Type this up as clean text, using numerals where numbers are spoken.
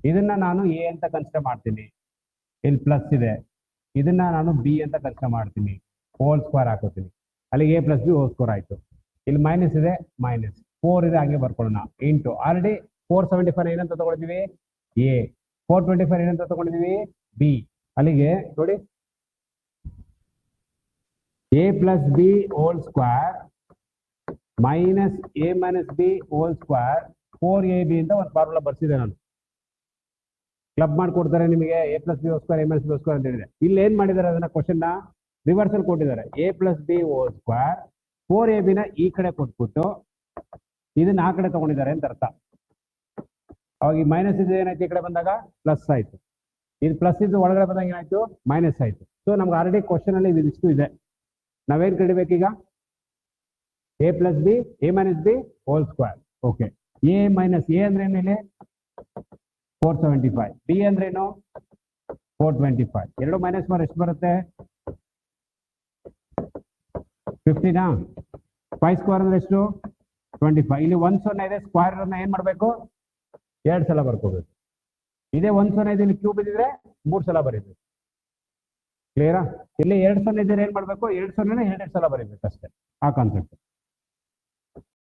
ಇದನ್ನ ನಾನು ಎ ಅಂತ ಕನ್ಸಿಡರ್ ಮಾಡ್ತೀನಿ, ಇಲ್ಲಿ ಪ್ಲಸ್ ಇದೆ, ಇದನ್ನ ನಾನು ಬಿ ಅಂತ ಕನ್ಸಿಡರ್ ಮಾಡ್ತೀನಿ, ಹೋಲ್ ಸ್ಕ್ವೇರ್ ಹಾಕೋತೀನಿ, ಅಲ್ಲಿ A plus B whole square ಆಯ್ತು. ಇಲ್ಲಿ ಮೈನಸ್ ಇದೆ, ಮೈನಸ್ 4 ಇದೆ, ಹಾಗೆ ಬರ್ಕೊಳ್ಳೋಣ. ಇಂಟು ಆಲ್ರೆಡಿ 475 ಏನಂತ ತಗೊಂಡಿದೀವಿ, ಎ. 425 ಏನಂತ ತಗೊಂಡಿದೀವಿ, ಬಿ. ಅಲ್ಲಿಗೆ ನೋಡಿ, A plus B whole square minus A minus B whole square 4ab ಅಂತ ಒಂದು ಫಾರ್ಮುಲಾ ಬರ್ಸಿದೆ ನಾನು. ಕ್ಲಬ್ ಮಾಡ್ಕೊಡ್ತಾರೆ ನಿಮಗೆ, A plus B whole square A minus B whole square ಅಂತ ಹೇಳಿದೆ. ಇಲ್ಲಿ ಏನ್ ಮಾಡಿದ್ದಾರೆ ಅದನ್ನ ಕ್ವಶನ್ ನ ರಿವರ್ಸಲ್ ಕೊಟ್ಟಿದ್ದಾರೆ. A plus B whole square 4ab ನ ಈ ಕಡೆ ಕೊಟ್ಬಿಟ್ಟು ಇದನ್ನ ಆ ಕಡೆ ತಗೊಂಡಿದ್ದಾರೆ ಅಂತ ಅರ್ಥ. ಅವಾಗ ಈ ಮೈನಸ್ ಇದು ಏನಾಯ್ತು, ಈ ಕಡೆ ಬಂದಾಗ ಪ್ಲಸ್ ಆಯ್ತು, ಇದು ಪ್ಲಸ್ ಇದು ಒಳಗಡೆ ಬಂದಾಗ ಏನಾಯ್ತು, ಮೈನಸ್ ಆಯ್ತು. ಸೊ ನಮ್ಗೆ ಆಲ್ರೆಡಿ ಕ್ವಶನ್ ಅಲ್ಲಿ ಇದಿಷ್ಟು ಇದೆ. ನಾವೇನ್ ಕಡಿಬೇಕೀಗ, A plus B A minus B whole square. Okay, A minus A ಅಂದ್ರೆ ಏನು, ಇಲ್ಲಿ 475, ಬಿ ಅಂದ್ರೇನು 425. ಎರಡು ಮೈನಸ್ ಮಾಡಿ ಎಷ್ಟು ಬರುತ್ತೆ, 50ನಾ? 5 ಸ್ಕ್ವೇರ್ ಅಂದ್ರೆ ಎಷ್ಟು, 25. ಇಲ್ಲಿ 1 0 ಇದೆ, ಸ್ಕ್ವೇರ್ ಅನ್ನ ಏನ್ ಮಾಡ್ಬೇಕು, 2 ಸಲ ಬರ್ಕೋಬೇಕು. ಇದೇ 1 0 ಇದೆ, ಇಲ್ಲಿ ಕ್ಯೂಬ್ ಇದ್ರೆ 3 ಸಲ ಬರೀಬೇಕು. ಕ್ಲಿಯರಾ? ಇಲ್ಲಿ 2 0 ಇದ್ರೆ ಏನ್ ಮಾಡ್ಬೇಕು, 2 0 2 ಸಲ ಬರೀಬೇಕು ಅಷ್ಟೇ, ಆ ಕಾನ್ಸೆಪ್ಟ್.